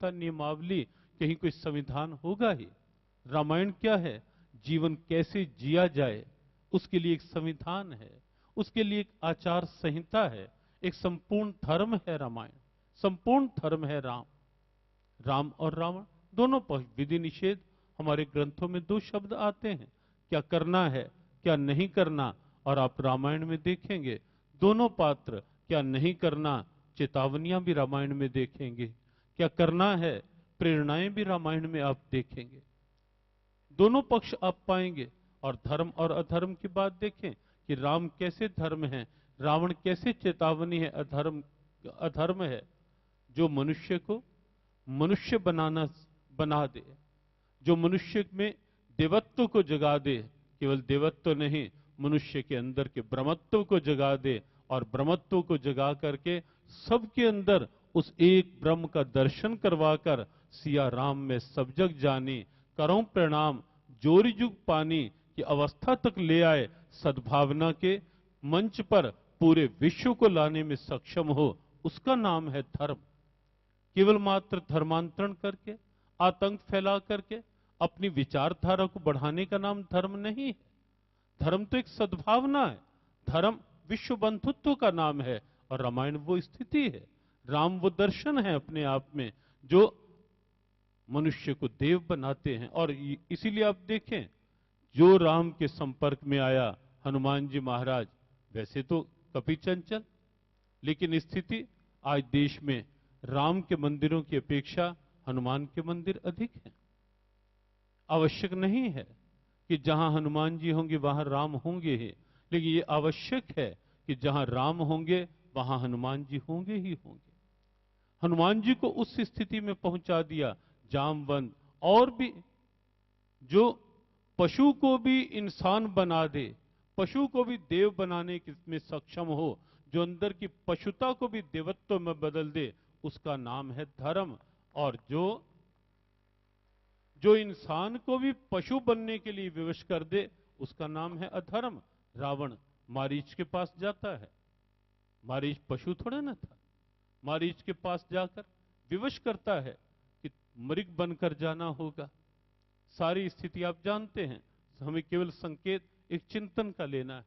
व्यवस्था नियमावली, कहीं कोई संविधान होगा ही। रामायण क्या है? जीवन कैसे जिया जाए उसके लिए एक संविधान है, उसके लिए एक आचार संहिता है, एक संपूर्ण धर्म है रामायण, संपूर्ण धर्म है राम। राम और रावण दोनों पक्ष, विधि निषेध। हमारे ग्रंथों में दो शब्द आते हैं, क्या करना है क्या नहीं करना। और आप रामायण में देखेंगे दोनों पात्र क्या नहीं करना, चेतावनियां भी रामायण में देखेंगे, क्या करना है प्रेरणाएं भी रामायण में आप देखेंगे। दोनों पक्ष आप पाएंगे। और धर्म और अधर्म की बात देखें कि राम कैसे धर्म है, रावण कैसे चेतावनी है, अधर्म अधर्म है। जो मनुष्य को मनुष्य बना दे, जो मनुष्य में देवत्व को जगा दे, केवल देवत्व नहीं, मनुष्य के अंदर के ब्रह्मत्व को जगा दे, और ब्रह्मत्व को जगा करके सबके अंदर उस एक ब्रह्म का दर्शन करवाकर सिया राम में सब जग जानी, करो प्रणाम जोरी जुग पानी की अवस्था तक ले आए, सद्भावना के मंच पर पूरे विश्व को लाने में सक्षम हो, उसका नाम है धर्म। केवल मात्र धर्मांतरण करके, आतंक फैला करके अपनी विचारधारा को बढ़ाने का नाम धर्म नहीं है। धर्म तो एक सद्भावना है, धर्म विश्व बंधुत्व का नाम है। और रामायण वो स्थिति है, राम वो दर्शन है अपने आप में, जो मनुष्य को देव बनाते हैं। और इसीलिए आप देखें, जो राम के संपर्क में आया हनुमान जी महाराज, वैसे तो कपि चंचल, लेकिन स्थिति आज देश में राम के मंदिरों की अपेक्षा हनुमान के मंदिर अधिक हैं। आवश्यक नहीं है कि जहां हनुमान जी होंगे वहां राम होंगे ही, लेकिन ये आवश्यक है कि जहां राम होंगे वहां हनुमान जी होंगे ही होंगे। हनुमान जी को उस स्थिति में पहुंचा दिया जामवंत, और भी जो पशु को भी इंसान बना दे, पशु को भी देव बनाने में सक्षम हो, जो अंदर की पशुता को भी देवत्व में बदल दे, उसका नाम है धर्म। और जो इंसान को भी पशु बनने के लिए विवश कर दे, उसका नाम है अधर्म। रावण मारीच के पास जाता है, मारीच पशु थोड़ा ना था, मारीच के पास जाकर विवश करता है कि मृग बनकर जाना होगा। सारी स्थिति आप जानते हैं, हमें केवल संकेत एक चिंतन का लेना है।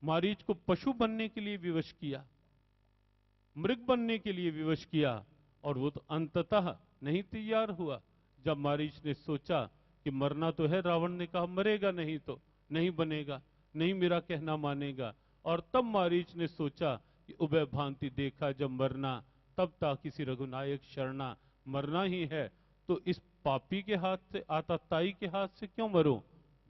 मारीच को पशु बनने के लिए विवश किया, मृग बनने के लिए विवश किया, और वो तो अंततः नहीं तैयार हुआ। जब मारीच ने सोचा कि मरना तो है, रावण ने कहा मरेगा नहीं तो नहीं बनेगा, नहीं मेरा कहना मानेगा। और तब मारीच ने सोचा कि उभय भांति देखा जब मरना, तब ता किसी रघुनायक शरणा, मरना ही है तो इस पापी के हाथ से, आतताई के हाथ से क्यों मरूं,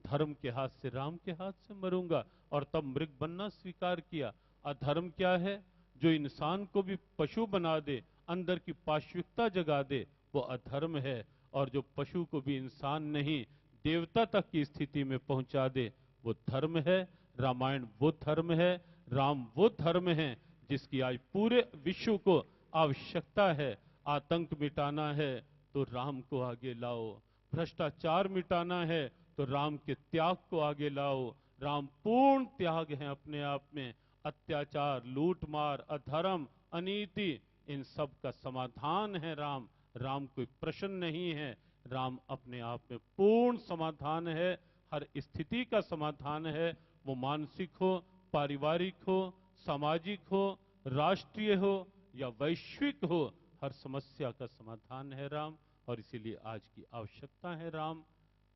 धर्म के हाथ से, राम के हाथ से मरूंगा। और तब मृग बनना स्वीकार किया। अधर्म क्या है? जो इंसान को भी पशु बना दे, अंदर की पाशविकता जगा दे, वो अधर्म है। और जो पशु को भी इंसान नहीं, देवता तक की स्थिति में पहुंचा दे, वो धर्म है। रामायण वो धर्म है, राम वो धर्म है जिसकी आज पूरे विश्व को आवश्यकता है। आतंक मिटाना है तो राम को आगे लाओ, भ्रष्टाचार मिटाना है तो राम के त्याग को आगे लाओ। राम पूर्ण त्याग है अपने आप में। अत्याचार, लूटमार, अधर्म, अनीति, इन सब का समाधान है राम। राम कोई प्रश्न नहीं है, राम अपने आप में पूर्ण समाधान है, हर स्थिति का समाधान है। वो मानसिक हो, पारिवारिक हो, सामाजिक हो, राष्ट्रीय हो या वैश्विक हो, हर समस्या का समाधान है राम। और इसीलिए आज की आवश्यकता है राम।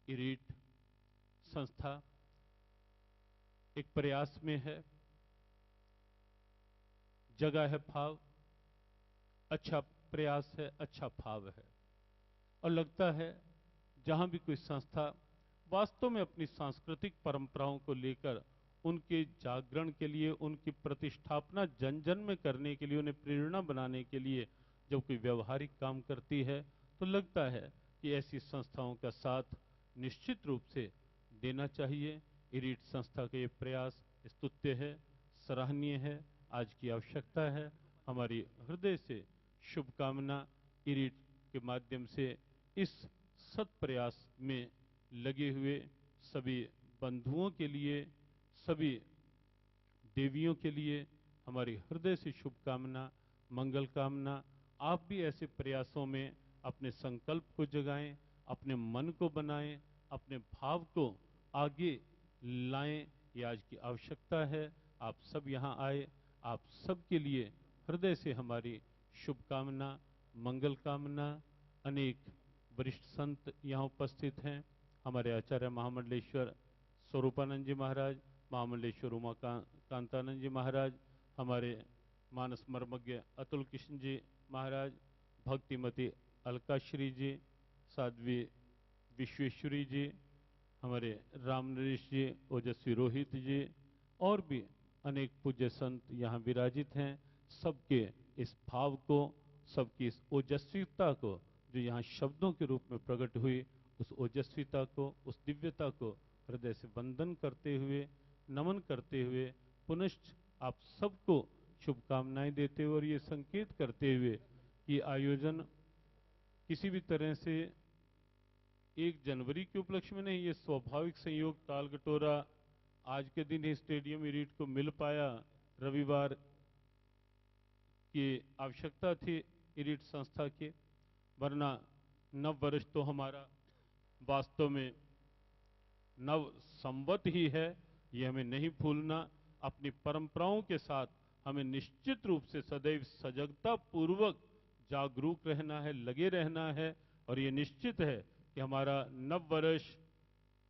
इरीट संस्था एक प्रयास में है, जगह है भाव, अच्छा प्रयास है, अच्छा भाव है। और लगता है जहां भी कोई संस्था वास्तव में अपनी सांस्कृतिक परंपराओं को लेकर उनके जागरण के लिए, उनकी प्रतिष्ठापना जन जन में करने के लिए, उन्हें प्रेरणा बनाने के लिए जब कोई व्यवहारिक काम करती है, तो लगता है कि ऐसी संस्थाओं का साथ निश्चित रूप से देना चाहिए। इरीट संस्था का ये प्रयास स्तुत्य है, सराहनीय है, आज की आवश्यकता है। हमारी हृदय से शुभकामना इरीट के माध्यम से इस सत प्रयास में लगे हुए सभी बंधुओं के लिए, सभी देवियों के लिए हमारी हृदय से शुभकामना, मंगल कामना। आप भी ऐसे प्रयासों में अपने संकल्प को जगाएं, अपने मन को बनाएं, अपने भाव को आगे लाएं। ये आज की आवश्यकता है। आप सब यहाँ आए, आप सब के लिए हृदय से हमारी शुभकामना, मंगल कामना। अनेक वरिष्ठ संत यहाँ उपस्थित हैं। हमारे आचार्य महामंडलेश्वर स्वरूपानंद जी महाराज, महामंडलेश्वर उमा कांतानंद जी महाराज, हमारे मानस मर्मज्ञ अतुल कृष्ण जी महाराज, भक्तिमती अलकाश्री जी, साध्वी विश्वेश्वरी जी, हमारे राम नरेश जी, ओजस्वी रोहित जी, और भी अनेक पूज्य संत यहाँ विराजित हैं। सबके इस भाव को, सबकी इस ओजस्विता को जो यहाँ शब्दों के रूप में प्रकट हुई, उस ओजस्विता को, उस दिव्यता को हृदय से वंदन करते हुए, नमन करते हुए, पुनश्च आप सबको शुभकामनाएं देते हुए और ये संकेत करते हुए कि आयोजन किसी भी तरह से 1 जनवरी के उपलक्ष्य में नहीं, ये स्वाभाविक संयोग तालकटोरा आज के दिन ही स्टेडियम इरीट को मिल पाया। रविवार की आवश्यकता थी इरीट संस्था के, वरना नव वर्ष तो हमारा वास्तव में नव संवत ही है। ये हमें नहीं भूलना। अपनी परंपराओं के साथ हमें निश्चित रूप से सदैव सजगता पूर्वक जागरूक रहना है, लगे रहना है। और ये निश्चित है कि हमारा नव वर्ष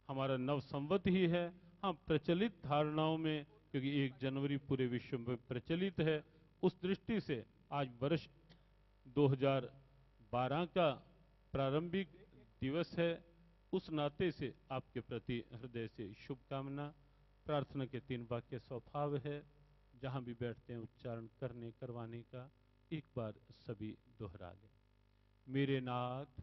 हमारा नव संवत ही है। हाँ, प्रचलित धारणाओं में, क्योंकि 1 जनवरी पूरे विश्व में प्रचलित है, उस दृष्टि से आज वर्ष 2012 का प्रारंभिक दिवस है। उस नाते से आपके प्रति हृदय से शुभकामना। प्रार्थना के 3 वाक्य स्वभाव है, जहां भी बैठते हैं उच्चारण करने करवाने का एक बार सभी दोहरा लें। मेरे नाथ,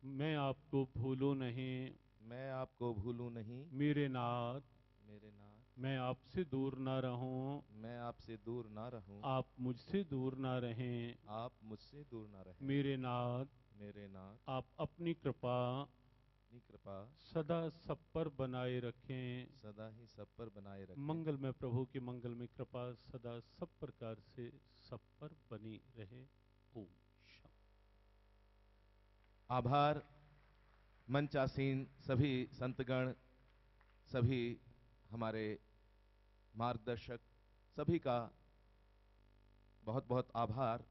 मैं आपको भूलूं नहीं, मैं आपको भूलूं नहीं। मेरे नाथ, मेरे नाथ, मैं आपसे दूर ना रहूं, मैं आपसे दूर ना रहूं, आप मुझसे दूर ना रहें। आप मुझसे दूर ना रहें। मेरे नाथ, मेरे नाथ, आप अपनी कृपा अपनी कृपा सदा सब पर बनाए रखें। सदा ही सब पर बनाए रखें। मंगल में प्रभु की मंगल में कृपा सदा सब प्रकार से सब पर बनी रहे। ओम शांति। आभार मंचासीन सभी संतगण, सभी हमारे मार्गदर्शक, सभी का बहुत बहुत आभार।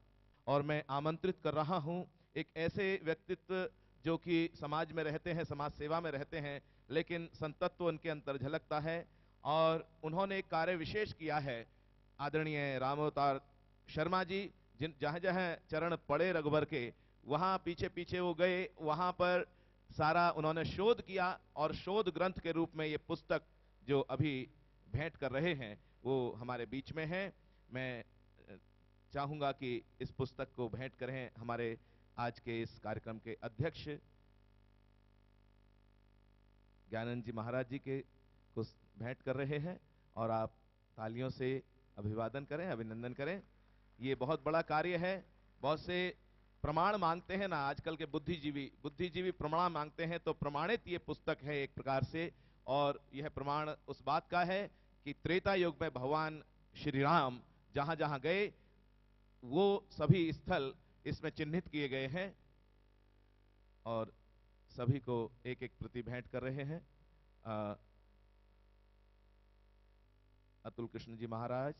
और मैं आमंत्रित कर रहा हूं एक ऐसे व्यक्तित्व जो कि समाज में रहते हैं, समाज सेवा में रहते हैं, लेकिन संतत्व उनके अंतर झलकता है। और उन्होंने एक कार्य विशेष किया है। आदरणीय रामावतार शर्मा जी, जिन जहां जहां चरण पड़े रघुबर के, वहां पीछे पीछे वो गए, वहां पर सारा उन्होंने शोध किया और शोध ग्रंथ के रूप में ये पुस्तक जो अभी भेंट कर रहे हैं वो हमारे बीच में है। मैं चाहूंगा कि इस पुस्तक को भेंट करें हमारे आज के इस कार्यक्रम के अध्यक्ष ज्ञानंद जी महाराज जी के को भेंट कर रहे हैं, और आप तालियों से अभिवादन करें, अभिनंदन करें। ये बहुत बड़ा कार्य है। बहुत से प्रमाण मांगते हैं ना आजकल के बुद्धिजीवी प्रमाण मांगते हैं, तो प्रमाणित ये पुस्तक है एक प्रकार से। और यह प्रमाण उस बात का है कि त्रेता युग में भगवान श्री राम जहां जहां गए वो सभी स्थल इसमें चिन्हित किए गए हैं। और सभी को एक एक प्रति भेंट कर रहे हैं। अतुल कृष्ण जी महाराज,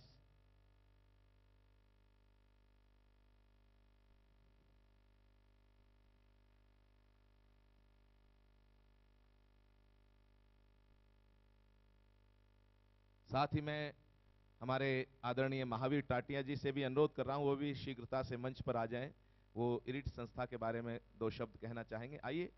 साथ ही मैं हमारे आदरणीय महावीर टाटिया जी से भी अनुरोध कर रहा हूं, वो भी शीघ्रता से मंच पर आ जाएं। वो इरिट संस्था के बारे में 2 शब्द कहना चाहेंगे। आइए।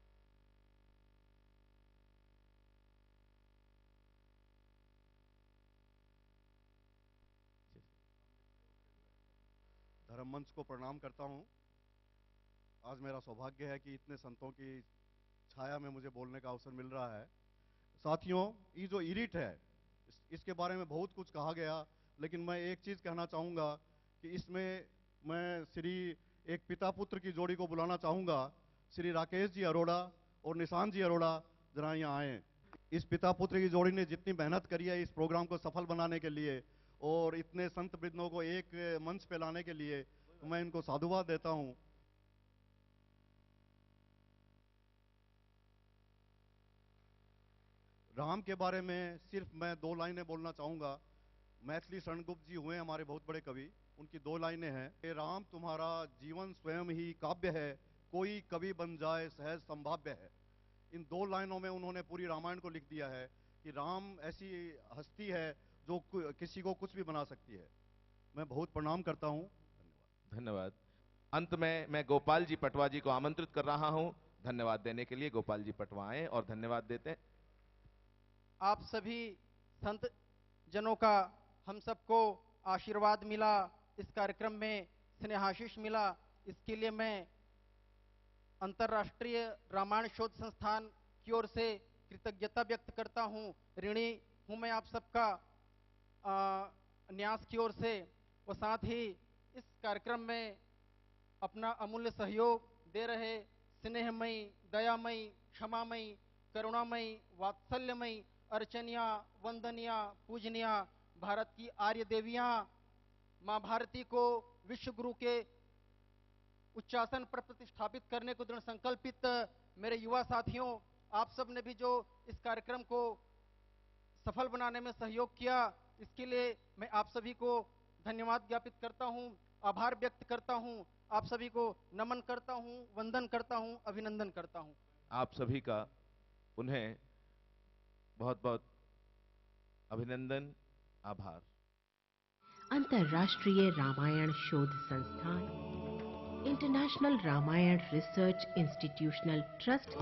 धर्म मंच को प्रणाम करता हूं। आज मेरा सौभाग्य है कि इतने संतों की छाया में मुझे बोलने का अवसर मिल रहा है। साथियों, ये जो इरिट है इसके बारे में बहुत कुछ कहा गया, लेकिन मैं एक चीज कहना चाहूंगा कि इसमें मैं एक पिता पुत्र की जोड़ी को बुलाना चाहूंगा। श्री राकेश जी अरोड़ा और निशांत जी अरोड़ा जरा यहाँ आए। इस पिता पुत्र की जोड़ी ने जितनी मेहनत करी है इस प्रोग्राम को सफल बनाने के लिए और इतने संत वृंदों को एक मंच पे लाने के लिए, तो मैं इनको साधुवाद देता हूं। राम के बारे में सिर्फ मैं 2 लाइनें बोलना चाहूंगा। मैथिली शरणगुप्त जी हुए हमारे बहुत बड़े कवि, उनकी 2 लाइनें हैं कि राम तुम्हारा जीवन स्वयं ही काव्य है, कोई कवि बन जाए सहज संभाव्य है। इन 2 लाइनों में उन्होंने पूरी रामायण को लिख दिया है कि राम ऐसी हस्ती है जो किसी को कुछ भी बना सकती है। मैं बहुत प्रणाम करता हूं। धन्यवाद। धन्यवाद। अंत में मैं गोपाल जी पटवा जी को आमंत्रित कर रहा हूं धन्यवाद देने के लिए। गोपाल जी पटवा आए और धन्यवाद देते हैं। आप सभी संत जनों का हम सबको आशीर्वाद मिला, इस कार्यक्रम में स्नेहाशीष मिला, इसके लिए मैं अंतर्राष्ट्रीय रामायण शोध संस्थान की ओर से कृतज्ञता व्यक्त करता हूं। ऋणी हूं मैं आप सबका न्यास की ओर से, और साथ ही इस कार्यक्रम में अपना अमूल्य सहयोग दे रहे स्नेहमयी, दयामयी, क्षमामयी, करुणामयी, वात्सल्यमयी, अर्चनिया, वंदनिया, पूजनिया भारत की आर्य देवियां, मां भारती को विश्व गुरु के उच्चासन पर प्रतिष्ठापित करने को दृढ़ संकल्पित मेरे युवा साथियों, आप सब ने भी जो इस कार्यक्रम को सफल बनाने में सहयोग किया, इसके लिए मैं आप सभी को धन्यवाद ज्ञापित करता हूं, आभार व्यक्त करता हूं, आप सभी को नमन करता हूं, वंदन करता हूं, अभिनंदन करता हूं। आप सभी का उन्हें बहुत बहुत अभिनंदन, आभार। अंतर्राष्ट्रीय रामायण शोध संस्थान, international Ramayan research institutional trust